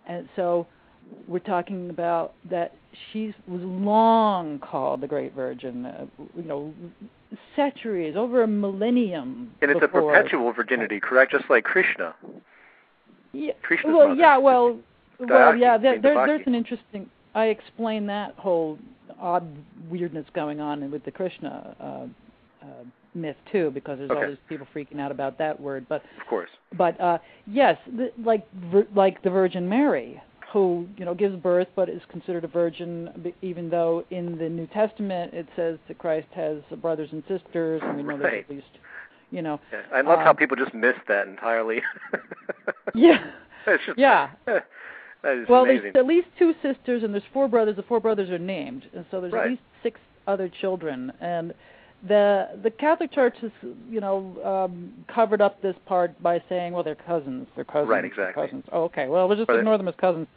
And so we're talking about that she was long called the Great Virgin, centuries, over a millennium. And it's before. A perpetual virginity, correct? Just like Krishna. Yeah. Krishna's well, mother. Yeah. Well, yeah. There's Devaki. an interesting. I explain that whole odd weirdness going on with the Krishna myth too, because there's all these people freaking out about that word. But of course. But yes, like the Virgin Mary, who gives birth but is considered a virgin, even though in the New Testament it says that Christ has brothers and sisters, and we know there's at least, Yeah. I love how people just miss that entirely. Yeah. It's just, yeah. That is well, amazing. There's at least 2 sisters, and there's 4 brothers. The 4 brothers are named, and so there's at least 6 other children. And the Catholic Church has, covered up this part by saying, well, they're cousins. They're cousins. Right, exactly. They're cousins. Oh, okay. Well, we'll just ignore them as cousins.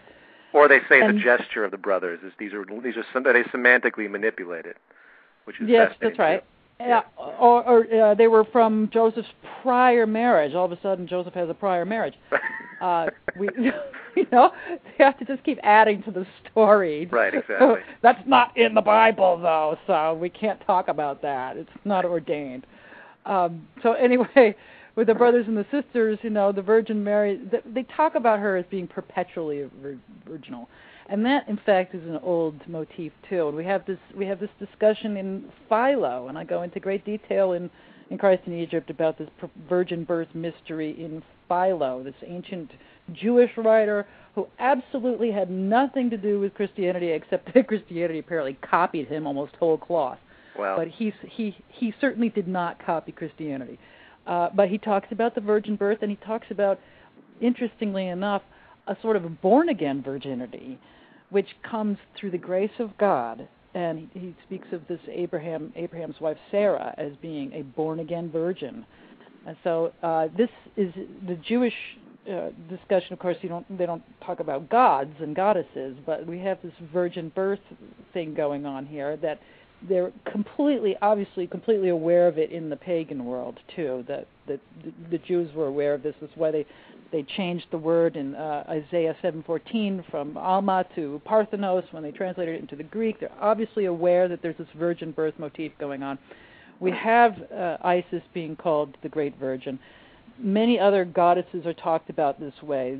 Or they say the gesture of the brothers is these are they semantically manipulated, which is yes, that's right. Yeah. Or they were from Joseph's prior marriage. All of a sudden, Joseph has a prior marriage. They have to just keep adding to the story. Right, exactly. That's not in the Bible, though, so we can't talk about that. It's not ordained. So anyway, with the brothers and the sisters, the Virgin Mary, they talk about her as being perpetually virginal. And that, in fact, is an old motif too. And we have this discussion in Philo, and I go into great detail in Christ in Egypt about this virgin birth mystery in Philo, this ancient Jewish writer who absolutely had nothing to do with Christianity, except that Christianity apparently copied him almost whole cloth. Wow. But he certainly did not copy Christianity. But he talks about the virgin birth, and he talks about, interestingly enough, a sort of born-again virginity, which comes through the grace of God. And he speaks of this Abraham's wife Sarah as being a born-again virgin. And so this is the Jewish discussion. Of course, they don't talk about gods and goddesses, but we have this virgin birth thing going on here that they're obviously completely aware of it in the pagan world too. That the Jews were aware of this. That's why they changed the word in Isaiah 7:14 from Alma to Parthenos when they translated it into the Greek. They're obviously aware that there's this virgin birth motif going on. We have Isis being called the Great Virgin. Many other goddesses are talked about this way.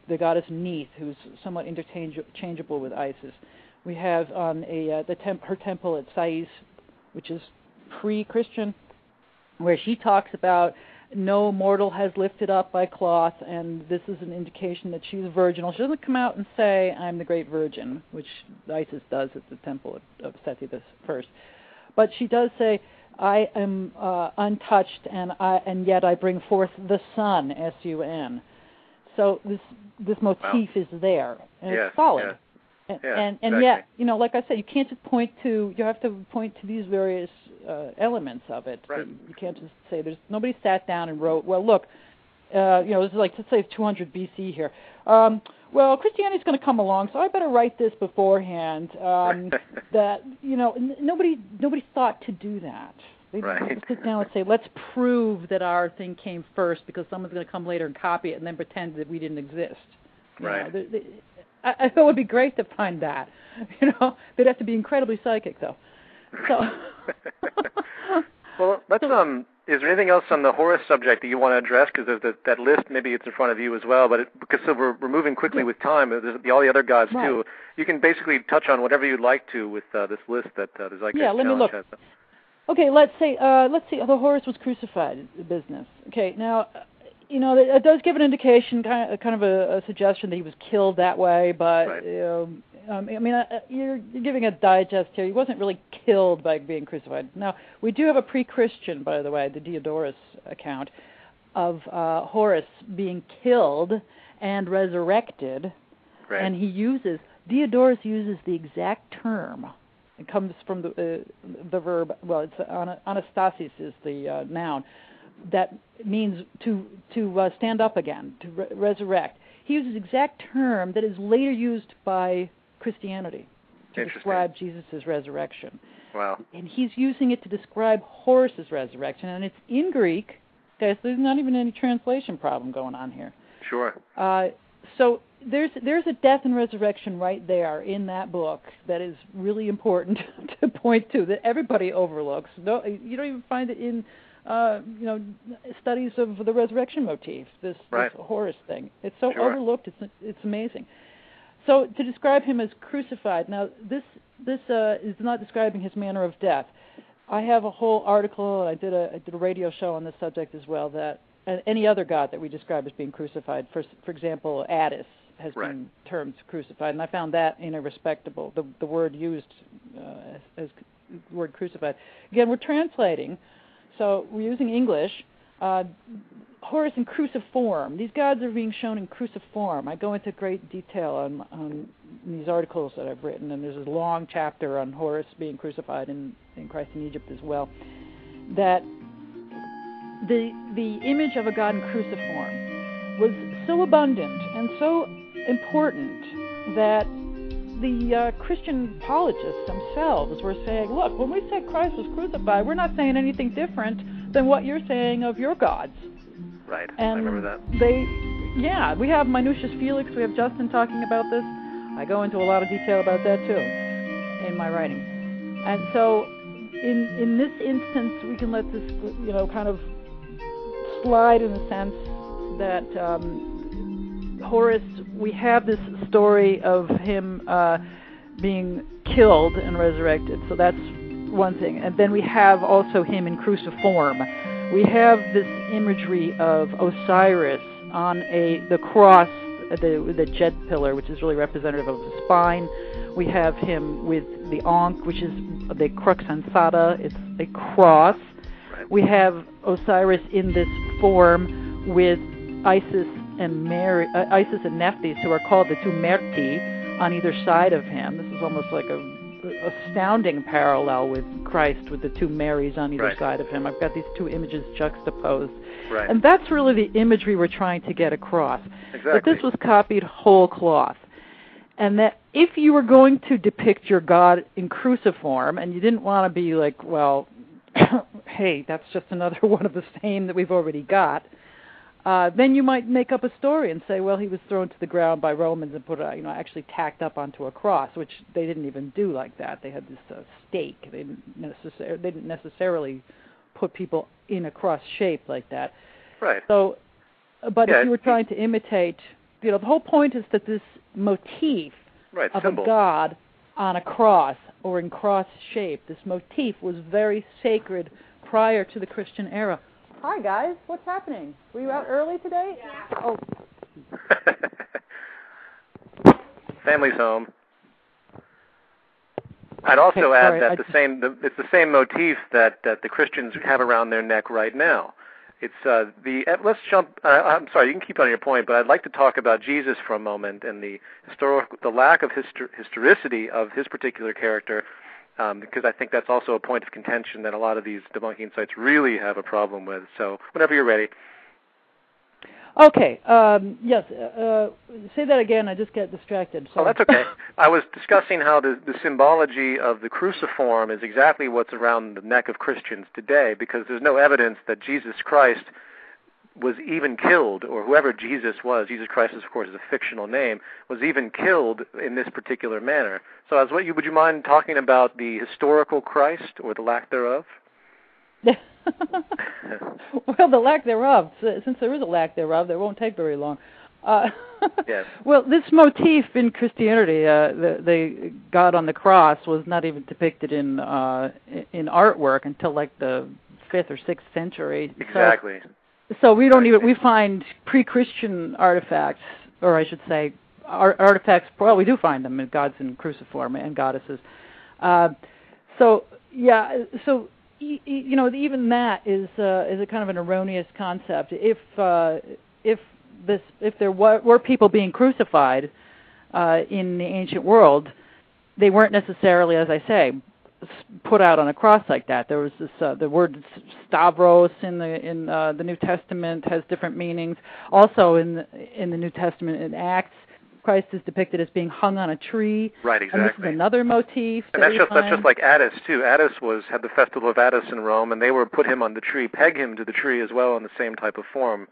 The goddess Neith, who's somewhat interchangeable with Isis. We have on her temple at Sais, which is pre-Christian, where she talks about no mortal has lifted up by cloth, and this is an indication that she's virginal. She doesn't come out and say, I'm the Great Virgin, which Isis does at the temple of Seti I. But she does say, I am untouched, and yet I bring forth the sun, S-U-N. So this motif is there, and it's solid. Yeah. And exactly. yet, like I said, you can't just you have to point to these various elements of it. Right. You can't just say nobody sat down and wrote, well, look, this is like, let's say 200 BC here. Well, Christianity's going to come along, so I better write this beforehand. That, nobody thought to do that. They didn't sit down and say, let's prove that our thing came first because someone's going to come later and copy it and then pretend that we didn't exist. Right. I thought it would be great to find that. They'd have to be incredibly psychic, though. So. Well, let's. Is there anything else on the Horus subject that you want to address? Because there's that list. Maybe it's in front of you as well. But because we're moving quickly with time, there's all the other gods too. You can basically touch on whatever you'd like to with this list that the Zeitgeist let me look. has. Okay, let's see. The Horus was crucified business. Okay, now. It does give an indication, kind of a suggestion that he was killed that way, but you're giving a digest here. He wasn't really killed by being crucified. Now, we do have a pre-Christian, by the way, the Diodorus account of Horus being killed and resurrected, and Diodorus uses the exact term. It comes from the verb. Well, it's anastasis is the noun. That means to stand up again, to resurrect. He uses the exact term that is later used by Christianity to describe Jesus' resurrection. Wow. And he's using it to describe Horus's resurrection, and it's in Greek. Okay, so there's not even any translation problem going on here. Sure. So there's a death and resurrection right there in that book that is really important to point to, that everybody overlooks. No, you don't even find it in studies of the resurrection motif. This Horus thing. It's so overlooked. It's amazing. So to describe him as crucified, now this is not describing his manner of death. I have a whole article, and I did a radio show on this subject as well, that any other god that we describe as being crucified, for example, Attis has been termed crucified, and I found that irrespectable, the word used as the word crucified. Again, we're translating, so we're using English. Horus in cruciform. These gods are being shown in cruciform. I go into great detail on these articles that I've written, and there's a long chapter on Horus being crucified in Christ in Egypt as well. That the image of a god in cruciform was so abundant and so important that the Christian apologists themselves were saying, look, when we say Christ was crucified, we're not saying anything different than what you're saying of your gods. Right, and I remember that. We have Minucius Felix, we have Justin talking about this. I go into a lot of detail about that too in my writing. And so in this instance, we can let this, kind of slide in the sense that Horus, we have this story of him being killed and resurrected, so that's one thing. And then we have also him in cruciform. We have this imagery of Osiris on the cross, the jet pillar, which is really representative of the spine. We have him with the Ankh, which is the crux ansata. It's a cross. We have Osiris in this form with Isis and Nephthys, who are called the two Merti, on either side of him. This is almost like a astounding parallel with Christ, with the two Marys on either side of him. I've got these two images juxtaposed. Right. And that's really the imagery we're trying to get across. Exactly. That this was copied whole cloth. And that if you were going to depict your God in cruciform, and you didn't want to be like, well, hey, that's just another one of the same that we've already got, then you might make up a story and say, well, he was thrown to the ground by Romans and put, actually tacked up onto a cross, which they didn't even do like that. They had this stake. They didn't necessarily put people in a cross shape like that. Right. So, but if you were trying to imitate, the whole point is that this motif of symbol. A god on a cross or in cross shape, this motif was very sacred prior to the Christian era. Hi, guys. What's happening? Were you out early today? Yeah. Oh. Family's home. I'd also add that it's the same motif that the Christians have around their neck right now. It's let's jump. I'm sorry, you can keep on your point, but I'd like to talk about Jesus for a moment and the lack of historicity of his particular character. Because I think that's also a point of contention that a lot of these debunking sites really have a problem with. So whenever you're ready. Okay. Yes. Say that again. I just get distracted. Oh, that's okay. I was discussing how the symbology of the cruciform is exactly what's around the neck of Christians today, because there's no evidence that Jesus Christ was even killed, or whoever Jesus was, Jesus Christ, of course, is a fictional name, was even killed in this particular manner. So would you mind talking about the historical Christ, or the lack thereof? Well, the lack thereof, since there is a lack thereof, that won't take very long. Yes. Well, this motif in Christianity, the God on the cross, was not even depicted in artwork until like the 5th or 6th century. Exactly. So we don't even, we find pre-Christian artifacts, or I should say artifacts, well, we do find them in gods in cruciform and goddesses. Even that is a kind of an erroneous concept. If there were people being crucified in the ancient world, they weren't necessarily, as I say, put out on a cross like that. There was this the word Stavros in the New Testament has different meanings. Also in the New Testament in Acts, Christ is depicted as being hung on a tree. Right, exactly. And this is another motif. And that's just like Attis too. Attis had the festival of Attis in Rome, and they were put him on the tree, peg him to the tree as well in the same type of form.